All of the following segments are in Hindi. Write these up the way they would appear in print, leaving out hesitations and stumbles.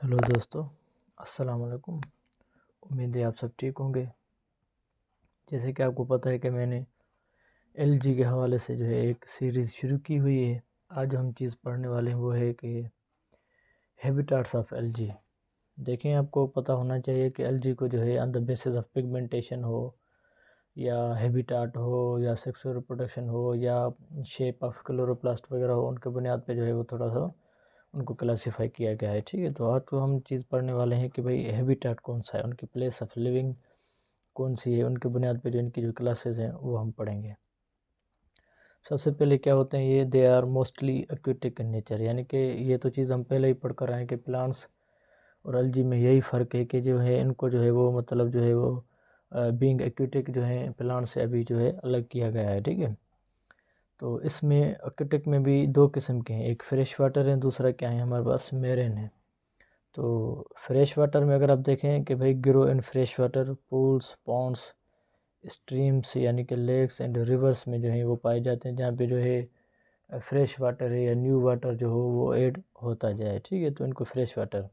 हेलो दोस्तों, अस्सलाम वालेकुम। उम्मीद है आप सब ठीक होंगे। जैसे कि आपको पता है कि मैंने एलजी के हवाले से जो है एक सीरीज़ शुरू की हुई है। आज जो हम चीज़ पढ़ने वाले हैं वो है कि हैबिटाट्स ऑफ एलजी। देखें, आपको पता होना चाहिए कि एलजी को जो है on the basis of pigmentation हो या हैबिटाट हो या सेक्सुअल रिप्रोडक्शन हो या शेप ऑफ क्लोरोप्लास्ट वगैरह हो, उनके बुनियाद पे जो है वो थोड़ा सा उनको क्लासीफाई किया गया है। ठीक है, तो आज तो हम चीज़ पढ़ने वाले हैं कि भाई हैबिटाट कौन सा है, उनकी प्लेस ऑफ लिविंग कौन सी है, उनके बुनियाद पे जो इनकी जो क्लासेस हैं वो हम पढ़ेंगे। सबसे पहले क्या होते हैं ये, they are mostly aquatic in nature, यानी कि ये तो चीज़ हम पहले ही पढ़ कर आए हैं कि प्लांट्स और एल्जी में यही फ़र्क है कि जो है इनको जो है वो मतलब जो है वो बीइंग एक्वेटिक जो है प्लांट से अभी जो है अलग किया गया है। ठीक है, तो इसमें एक्वेटिक में भी दो किस्म के हैं, एक फ्रेश वाटर है, दूसरा क्या है हमारे पास मेरिन है। तो फ्रेश वाटर में अगर आप देखें कि भाई grow in fresh water pools ponds streams यानी कि लेक्स एंड रिवर्स में जो है वो पाए जाते हैं, जहाँ पे जो है फ्रेश वाटर है या न्यू वाटर जो हो वो ऐड होता जाए। ठीक है, तो इनको फ्रेश वाटर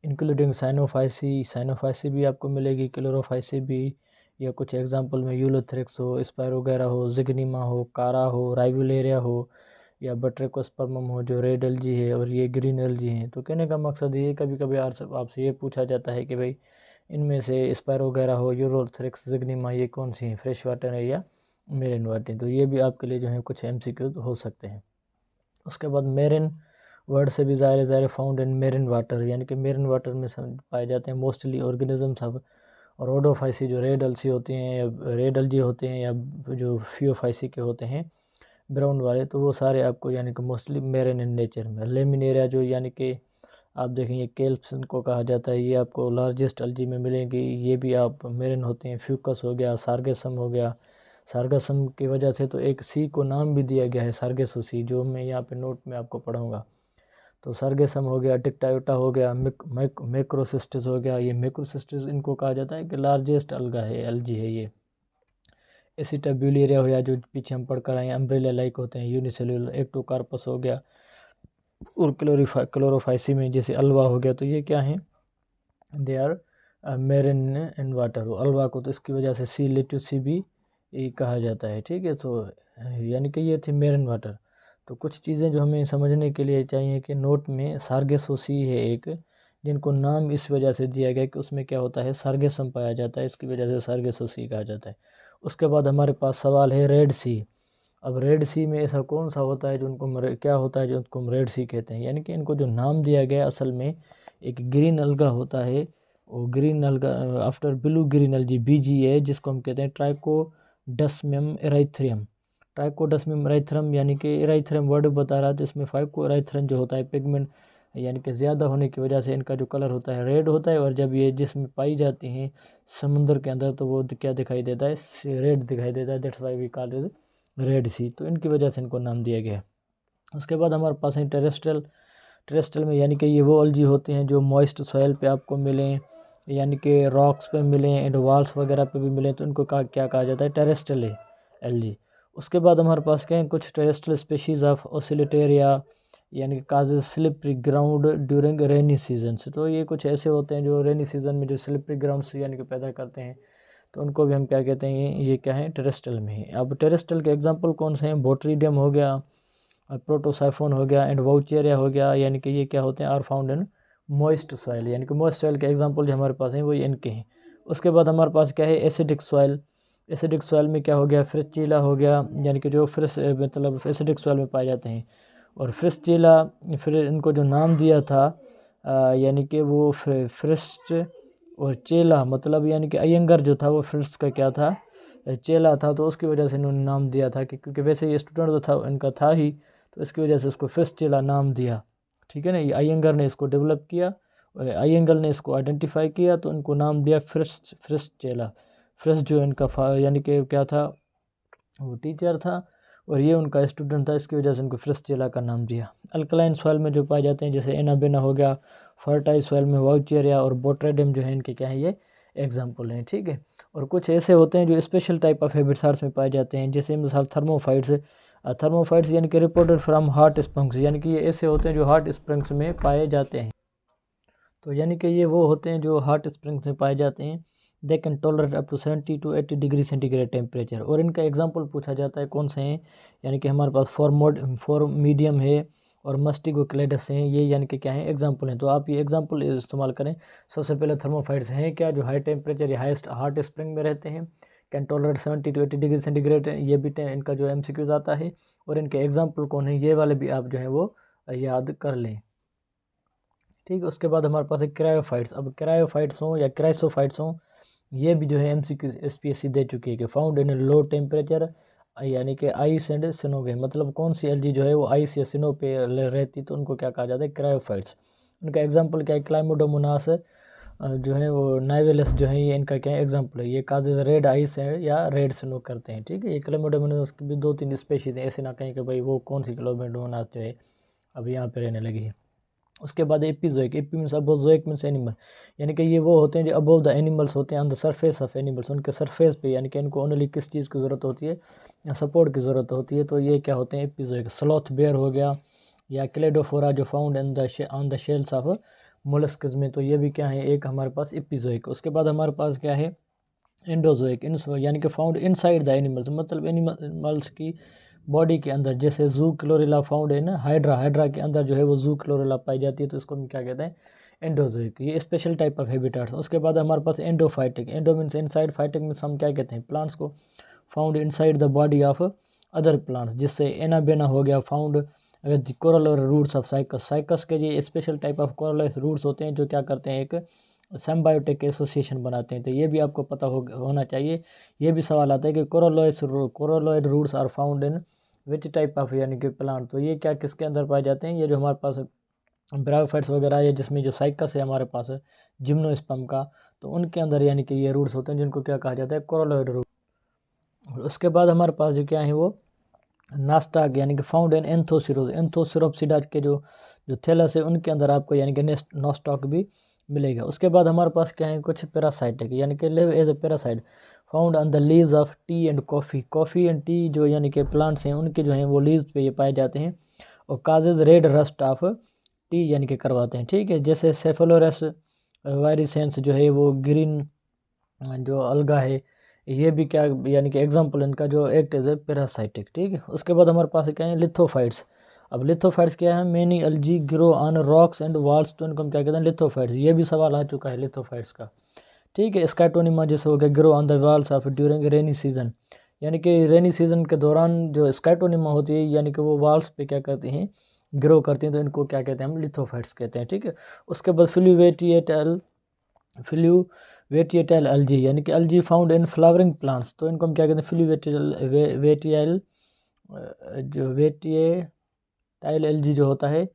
इंक्लूडिंग साइनोफाइसी भी आपको मिलेगी, क्लोरोफाइसी भी, या कुछ एग्जांपल में यूलोथ्रिक्स हो, स्पायरोगैरा हो, जिग्निमा हो, कारा हो, राइवुलेरिया हो या बट्रेकोस्पर्मम हो जो रेड एल्जी है, और ये ग्रीन एल्जी हैं। तो कहने का मकसद ये, कभी कभी आपसे ये पूछा जाता है कि भाई इनमें से स्पायरोगैरा हो, यूलोथ्रिक्स, जिग्निमा, ये कौन सी हैं, फ्रेश वाटर है या मेरिन वाटर। तो ये भी आपके लिए जो है कुछ एमसीक्यू हो सकते हैं। उसके बाद मेरिन वर्ड से भी ज़ाहिर फाउंड इन मेरिन वाटर, यानी कि मेरिन वाटर में पाए जाते हैं मोस्टली ऑर्गेनिजम्स ऑफ रोडोफाइसी जो रेड एल्सी होती हैं या रेड एल्जी होते हैं, या जो फियोफाइसी के होते हैं ब्राउन वाले, तो वो सारे आपको यानी कि मोस्टली मेरिन इन नेचर में। लेमिनेरिया जो यानी कि आप देखेंगे केल्प्स इनको कहा जाता है, ये आपको लार्जेस्ट एल्जी में मिलेंगी, ये भी आप मेरिन होते हैं। फ्यूकस हो गया, सार्गेसम हो गया, सार्गेसम की वजह से तो एक सी को नाम भी दिया गया है सार्गेसो सी, जो मैं यहाँ पे नोट में आपको पढ़ाऊँगा। तो सार्गेसम हो गया, टिक्टायोटा हो गया, मैक्रोसिस्टिस हो गया, ये मैक्रोसिस्टिस इनको कहा जाता है कि लार्जेस्ट अलगा है, एल्जी है ये। एसिटाब्यूलेरिया हो गया, जो पीछे हम पढ़ कर आए, अम्ब्रेला लाइक होते हैं, यूनिसेलुलर एक्टोकार्पस हो गया, और क्लोरोफाइसी में जैसे अल्वा हो गया। तो ये क्या है, they are marine in water. Ulva को तो इसकी वजह से सी लेट्यूसी भी कहा जाता है। ठीक है, तो यानी कि ये थी मेरिन वाटर। तो कुछ चीज़ें जो हमें समझने के लिए चाहिए कि नोट में सार्गेसोसी है एक, जिनको नाम इस वजह से दिया गया कि उसमें क्या होता है, सार्गेसम पाया जाता है, इसकी वजह से सार्गेसोसी कहा जाता है। उसके बाद हमारे पास सवाल है रेड सी। अब रेड सी में ऐसा कौन सा होता है जो उनको क्या होता है जो उनको हम रेड सी कहते हैं, यानी कि इनको जो नाम दिया गया असल में एक ग्रीन अलगा होता है, वो ग्रीन अलगा आफ्टर ब्लू ग्रीन अलजी BGA, जिसको हम कहते हैं ट्राइकोडस्मियम एराइथ्रियम। ट्राइकोडस्मियम एराइथ्रम यानी कि एराइथ्रम वर्ड बता रहा था, इसमें फाइको एराइथ्रम जो होता है पिगमेंट यानी कि ज़्यादा होने की वजह से इनका जो कलर होता है रेड होता है, और जब ये जिसमें पाई जाती हैं समुद्र के अंदर तो वो क्या दिखाई देता है, रेड दिखाई देता है। That's why we call it Red Sea. तो इनकी वजह से इनको नाम दिया गया। उसके बाद हमारे पास है टेरेस्ट्रियल में, यानी कि ये वो एल्जी होते हैं जो मॉइस्ट सॉइल पे आपको मिलें, यानी कि रॉक्स पे मिलें एंड वॉल्स वगैरह पे भी मिलें, तो इनको क्या कहा जाता है, टेरेस्ट्रियल एल्जी। उसके बाद हमारे पास क्या है, कुछ टेरेस्ट्रियल स्पीशीज़ ऑफ ओसिलेटेरिया, यानी कि causes slippery ground during rainy season से। तो ये कुछ ऐसे होते हैं जो रेनी सीजन में जो स्लिपरी ग्राउंड यानी कि पैदा करते हैं, तो उनको भी हम क्या कहते हैं, ये क्या है, टेरेस्ट्रियल में है। अब टेरेस्ट्रियल के एग्जांपल कौन से हैं, बोट्रीडियम हो गया, प्रोटोसाइफोन हो गया एंड वाउचेरिया हो गया, यानी कि ये क्या होते हैं, are found in moist soil, यानी कि मॉइस्ट सॉइल के एग्जांपल जो हमारे पास हैं वो इनके हैं। उसके बाद हमारे पास क्या है, एसिडिक सॉइल। एसिडिक सॉइल में क्या हो गया, फ्रिस्चिला हो गया, यानी कि जो फ्रिस मतलब एसिडिक सॉइल में पाए जाते हैं। और फ्रिस्चिला फिर इनको जो नाम दिया था यानी कि वो फ्रिस्ट और चेला, मतलब यानी कि अयंगर जो था वो फ्रिस्ट का क्या था, चेला था, तो उसकी वजह से इन्होंने नाम दिया था कि क्योंकि वैसे ये स्टूडेंट तो था इनका था ही, तो इसकी वजह से इसको फ्रिस्ट चेला नाम दिया। ठीक है ना, ये अयंगर ने इसको डेवलप किया, अयंगर ने इसको आइडेंटिफाई किया, तो इनको नाम दिया फ्रिस्ट चेला। फ्रिस्ट जो इनका यानी कि क्या था, वो टीचर था और ये उनका स्टूडेंट था, इसकी वजह से इनको फ्रिस्ट चेला का नाम दिया। अल्कलाइन सॉइल में जो पाए जाते हैं जैसे एनाबेना हो गया, फर्टाइल सॉइल में वाउचेरिया और बोट्रेडियम जो है इनके क्या है, ये एग्जाम्पल हैं। ठीक है, और कुछ ऐसे होते हैं जो स्पेशल टाइप ऑफ हैबिटाट्स में पाए जाते हैं, जैसे मिसाल थर्मोफाइट्स। थर्मोफाइट्स यानी कि रिपोर्टेड फ्रॉम हॉट स्प्रिंग्स, यानी कि ये ऐसे होते हैं जो हॉट स्प्रिंग्स में पाए जाते हैं। तो यानी कि ये वो होते हैं जो हॉट स्प्रिंग्स में पाए जाते हैं। They can tolerate up to 70 to 80 degree centigrade temperature. और इनका एग्जांपल पूछा जाता है कौन से हैं, यानी कि हमारे पास फॉर मीडियम है और मस्टिगो क्लेडस हैं, ये यानी कि क्या है एग्जांपल हैं। तो आप ये एग्जांपल इस्तेमाल करें। सबसे पहले थर्मोफाइट्स हैं क्या, जो हाई टेम्परेचर या हाईएस्ट हॉट स्प्रिंग में रहते हैं, can tolerate 70 to 80 degree centigrade. ये भी इनका जो MCQs आता है, और इनके एग्जाम्पल कौन है, ये वाले भी आप जो है वो याद कर लें। ठीक है, उसके बाद हमारे पास है क्रायोफाइट्स। अब क्रायोफाइट्स हों या क्राइसोफाइट्स हों, ये भी जो है MCQ SPSC दे चुकी है कि फाउंड इन लो टेम्परेचर, यानी कि आइस एंड स्नो के, मतलब कौन सी एलजी जो है वो आइस या स्नो पे रहती, तो उनको क्या कहा जाता है, क्रायोफाइट्स। उनका एग्जाम्पल क्या है, क्लाइमोडोमोनास जो है वो नाइवेलस जो है, ये इनका क्या है एग्जाम्पल है। ये काजेज रेड आइस है या रेड स्नो करते हैं। ठीक है, ये क्लाइमोडोमोनास की भी 2-3 स्पेशीज हैं, ऐसे ना कहें कि भाई वो कौन सी क्लाइमोडोमोनास जो है अब यहाँ पे रहने लगी है। उसके बाद epizoic, epi means above, zoic means animal, यानी कि ये वो होते हैं जो अबव द एनिमल्स होते हैं, on the surface of animals, उनके सरफेस पे, यानी कि इनको ओनली किस चीज़ की ज़रूरत होती है, या सपोर्ट की ज़रूरत होती है, तो ये क्या होते हैं एपीजोइक। स्लॉथ बेयर हो गया, या क्लेडोफोरा जो found in the on the shells of molluscs में, तो ये भी क्या है एक हमारे पास एपीजोइक। उसके बाद हमारे पास क्या है एंडोजोइक, यानी कि फाउंड इनसाइड द एनिमल्स, मतलब एनिमल्स की बॉडी के अंदर, जैसे जू क्लोरेला फाउंड है ना, हाइड्रा के अंदर जो है वो जू क्लोरेला पाई जाती है, तो इसको हम क्या कहते हैं एंडोजोइक। ये स्पेशल टाइप ऑफ हैबिटाट्स। उसके बाद हमारे पास endophytic, endo means inside, phytic means हम क्या कहते हैं प्लांट्स को, found inside the body of other plants, जिससे एनाबेना हो गया found coral roots of Cycas. Cycas के ये special type of coral roots होते हैं जो क्या करते हैं एक सिम्बायोटिक एसोसिएशन बनाते हैं, तो ये भी आपको पता होना चाहिए। ये भी सवाल आता है कि coralloid roots are found in which type of, यानी कि प्लांट, तो ये क्या किसके अंदर पाए जाते हैं, ये जो हमारे पास ब्रायोफाइट्स वगैरह है, जिसमें जो साइकस है हमारे पास जिम्नोस्पर्म का, तो उनके अंदर यानी कि ये रूट्स होते हैं जिनको क्या कहा जाता है कोरोलॉइड रूट। उसके बाद हमारे पास जो क्या है वो नास्टाक, यानी कि फाउंड इन एंथोसिरोप्सिडा के जो थैलस है उनके अंदर आपको यानी कि नॉस्टॉक भी मिलेगा। उसके बाद हमारे पास क्या है कुछ पैरासाइटिक, यानी कि live as a parasite found on the leaves of tea and coffee. Coffee and tea जो यानी कि प्लांट्स हैं उनके जो हैं वो लीव्स पे ये पाए जाते हैं, और causes red rust of T, यानी कि करवाते हैं। ठीक है, जैसे सेफेलोरस वायरिसेंस जो है वो ग्रीन जो अलगा है, ये भी क्या यानी कि एग्जाम्पल इनका जो एक्ट एज ए पैरासाइटिक। ठीक है, उसके बाद हमारे पास क्या है लिथोफाइट्स। अब लिथोफाइट्स क्या है, many algae grow on rocks and walls, तो इनको हम क्या कहते हैं लिथोफाइट्स। ये भी सवाल आ चुका है लिथोफाइट्स का। ठीक है, स्काइटोनिमा जैसे हो गया grow on the walls of during rainy season, यानी कि रेनी सीजन के दौरान जो स्काइटोनिमा होती है यानी कि वो वॉल्स पे क्या करती हैं ग्रो करती हैं, तो इनको क्या कहते हैं हम लिथोफाइट्स कहते हैं। ठीक है, उसके बाद फ्लूवेटिएटाइल एल्जी, यानी कि algae found in flowering plants, तो इनको हम क्या कहते हैं फ्लूवेटिएटाइल जो वेटिएटाइल एल्जी जो होता है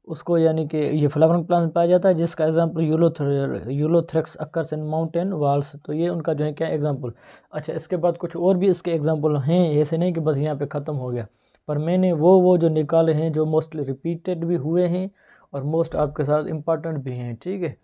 उसको, यानी कि ये फ्लावरिंग प्लांट में पाया जाता है, जिसका example Ulothrix occurs in mountain walls, तो ये उनका जो है क्या एग्जांपल। अच्छा, इसके बाद कुछ और भी इसके एग्जांपल हैं, ऐसे नहीं कि बस यहाँ पे ख़त्म हो गया, पर मैंने वो जो निकाले हैं जो मोस्टली रिपीटेड भी हुए हैं और मोस्ट आपके साथ इम्पॉर्टेंट भी हैं। ठीक है,